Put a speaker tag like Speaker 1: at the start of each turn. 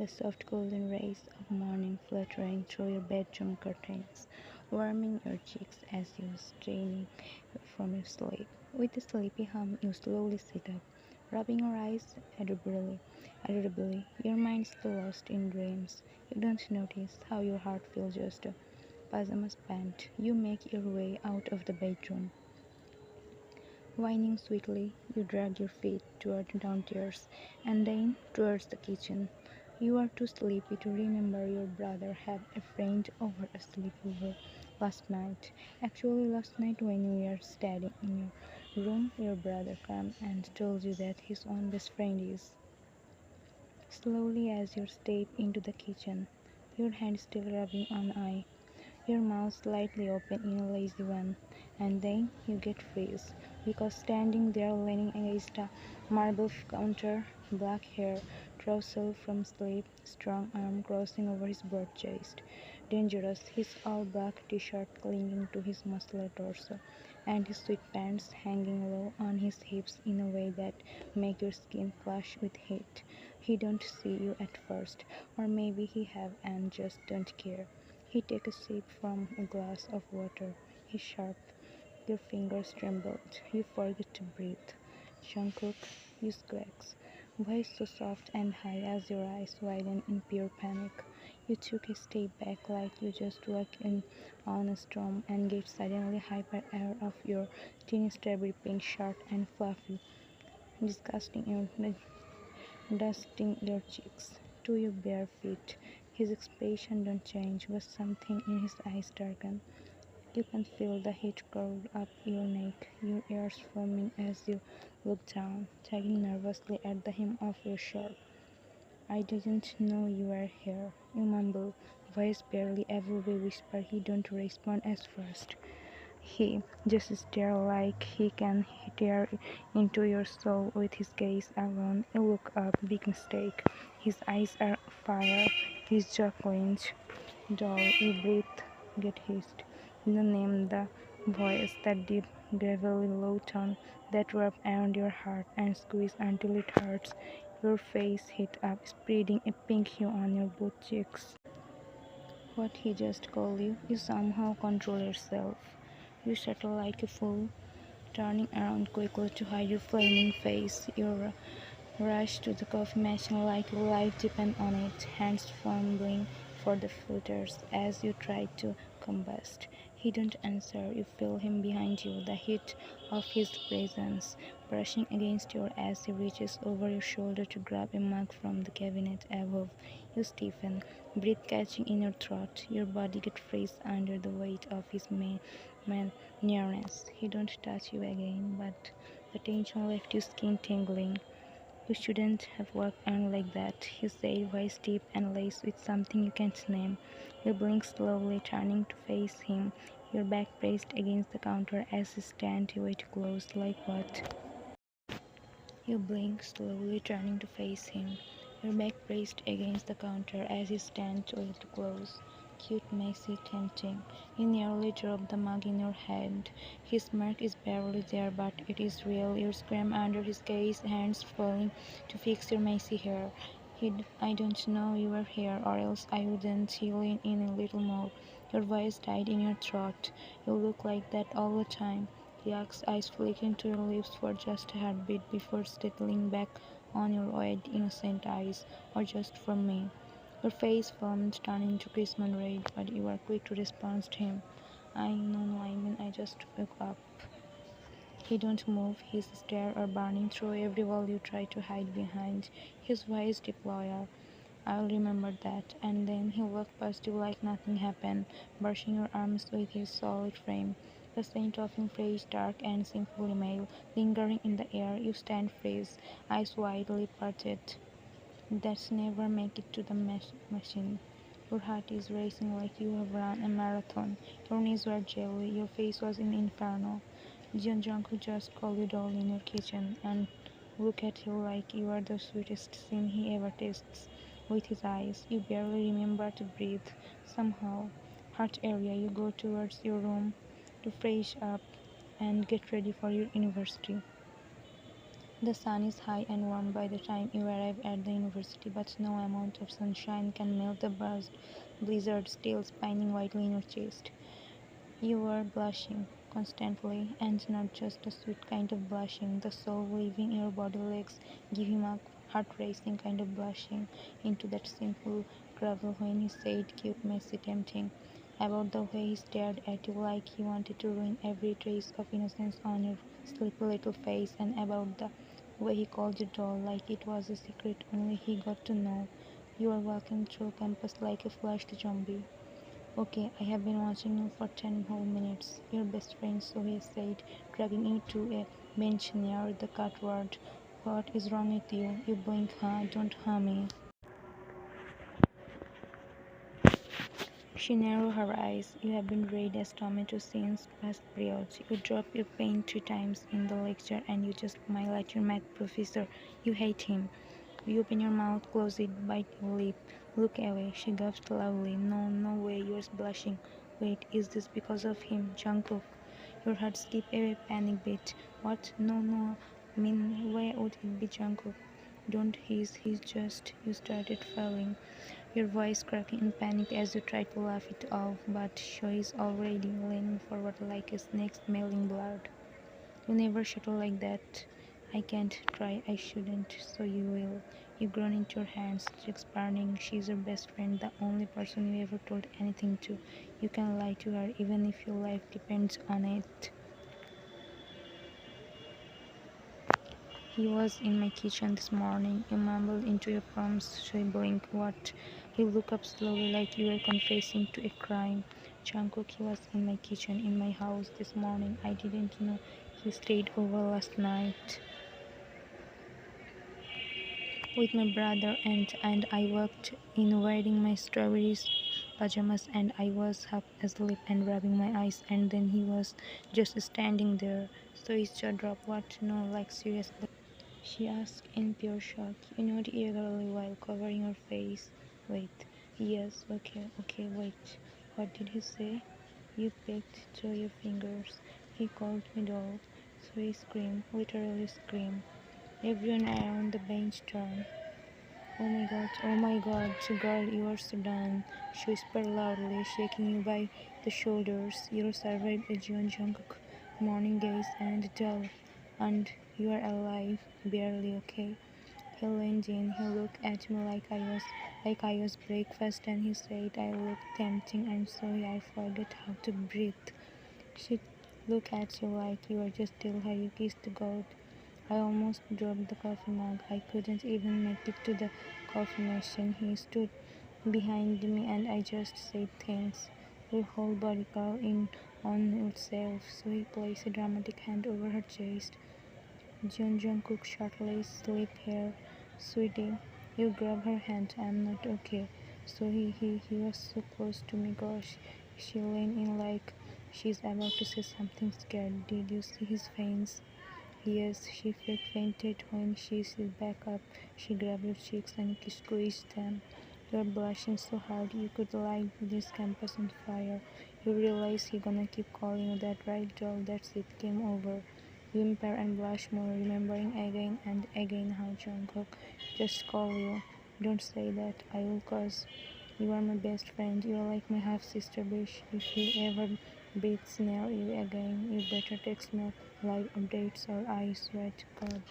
Speaker 1: the soft golden rays of morning fluttering through your bedroom curtains, warming your cheeks as you straining from your sleep. With a sleepy hum, you slowly sit up, rubbing your eyes adorably, your mind still lost in dreams. You don't notice how your heart feels just a pajamas pant. You make your way out of the bedroom. Whining sweetly, you drag your feet toward downstairs and then towards the kitchen. You are too sleepy to remember your brother had a friend over a sleepover last night. Actually, last night when you were standing in your room, your brother came and told you that his own best friend is. Slowly, as you step into the kitchen, your hand still rubbing on eye, your mouth slightly open in a lazy one, and then you get freeze, because standing there leaning against a marble counter, black hair tousled from sleep, strong arm crossing over his broad chest, dangerous, his all-black t-shirt clinging to his muscular torso, and his sweatpants hanging low on his hips in a way that make your skin flush with heat. He don't see you at first, or maybe he have and just don't care. He takes a sip from a glass of water. He sharp. Your fingers trembled. You forget to breathe. Jungkook, you squeaks. Voice so soft and high as your eyes widen in pure panic. You took a step back like you just walked in on a storm and get suddenly hyper aware of your teeny strawberry pink shirt and fluffy, disgusting your dusting your cheeks to your bare feet. His expression don't change, but something in his eyes darken. You can feel the heat curl up your neck, your ears foaming as you look down, tugging nervously at the hem of your shirt. I didn't know you were here, you mumble, voice barely able to whisper. He don't respond at first. He just stares like he can tear into your soul with his gaze alone. You look up, big mistake. His eyes are fire, his jaw clenched. Dull, you breathe, get hissed. The name, the voice, that deep, gravelly low tone that wraps around your heart and squeeze until it hurts. Your face heat up, spreading a pink hue on your both cheeks. What he just called you somehow control yourself. You shuttle like a fool, turning around quickly to hide your flaming face. You rush to the coffee machine like your life depends on it, hands fumbling for the filters as you try to combust. He don't answer. You feel him behind you, the heat of his presence brushing against your as he reaches over your shoulder to grab a mug from the cabinet above. You stiffen, breath catching in your throat. Your body gets freeze under the weight of his nearness. He don't touch you again, but the tension left your skin tingling. You shouldn't have walked on like that, he said, voice deep and laced with something you can't name. You blink slowly, turning to face him, your back pressed against the counter as he stands way too close. Like what? You blink slowly, turning to face him, your back pressed against the counter as he stands way too close. Cute, messy, tempting. You nearly drop the mug in your hand. His smirk is barely there, but it is real. You scream under his gaze, hands falling to fix your messy hair. I don't know you were here, or else I wouldn't. You lean in a little more. Your voice died in your throat. You look like that all the time. Yak's eyes flicking to your lips for just a heartbeat before settling back on your wide, innocent eyes, or just for me. Your face formed, turning to crimson red, but you are quick to respond to him. I mean, I just woke up. He don't move, his stare are burning through every wall you try to hide behind. His voice deployer. I'll remember that. And then he'll walk past you like nothing happened, brushing your arms with his solid frame. The scent of him fresh, dark, and simply male, lingering in the air. You stand freeze, eyes widely parted. That's never make it to the machine. Your heart is racing like you have run a marathon. Your knees were jelly, your face was in inferno. Jungkook just called you doll in your kitchen and look at you like you are the sweetest thing he ever tastes. With his eyes, you barely remember to breathe. Somehow, heart area, you go towards your room to fresh up and get ready for your university. The sun is high and warm by the time you arrive at the university, but no amount of sunshine can melt the blizzard still spinning whitely in your chest. You are blushing constantly, and not just a sweet kind of blushing. The soul leaving your body legs give him a heart racing kind of blushing into that simple gravel when he said cute, messy, tempting. About the way he stared at you like he wanted to ruin every trace of innocence on your sleepy little face, and about the way he called you doll like it was a secret only he got to know. You are walking through campus like a flushed zombie. Okay, I have been watching you for 10 whole minutes. Your best friend Sohei said, dragging you to a bench near the cutward. What is wrong with you? You blink, huh? Don't harm me. She narrowed her eyes. You have been red as tomato since past periods. You drop your pen 3 times in the lecture and you just smile at your math professor. You hate him. You open your mouth, close it, bite your lip. Look away. She gasped loudly. No, no way, you're blushing. Wait, is this because of him, Jungkook? Your heart skipped a panic beat. What? No, no. I mean, why would it be Jungkook? Don't he's just. You started falling. Your voice cracking in panic as you try to laugh it off, but she is already leaning forward like a snake smelling blood. You never shuttle like that. I can't try, I shouldn't, so you will. You groan into your hands, cheeks burning. She's your best friend, the only person you ever told anything to. You can lie to her even if your life depends on it. He was in my kitchen this morning. You mumbled into your palms, shivering. What? You look up slowly like you were confessing to a crime. Jungkook, he was in my kitchen, in my house this morning. I didn't know he stayed over last night with my brother and I walked in wearing my strawberries pajamas and I was half asleep and rubbing my eyes and then he was just standing there. So his jaw dropped. What? No, like seriously. She asked in pure shock. You nodded eagerly while covering her face. Wait. Yes, okay, okay, wait. What did he say? You pecked through your fingers. He called me doll. So he screamed, literally screamed. Everyone around the bench turned. Oh my god, girl, you are so done. She whispered loudly, shaking you by the shoulders. You survived a Jungkook morning gaze and dull, and you are alive, barely okay. He leaned in, he looked at me like I was breakfast and he said I looked tempting and sorry I forgot how to breathe. She looked at you like you were just till her you kissed God. I almost dropped the coffee mug. I couldn't even make it to the coffee machine. He stood behind me and I just said thanks. Her whole body curled in on itself, so he placed a dramatic hand over her chest. Jungkook shortly sleep here. Sweetie, you grab her hand. I'm not okay. So he was so close to me, gosh. She leaned in like she's about to say something scared. Did you see his face? Yes, she fainted when she stood back up. She grabbed your cheeks and squeezed them. You're blushing so hard you could light this campus on fire. You realize he gonna keep calling you that, right, doll? That's it, game over. You impair and blush more, remembering again and again how Jungkook just call you. Don't say that, I will cause. You are my best friend. You are like my half sister, bitch. If he ever beats near you again, you better text me live updates or I swear to God.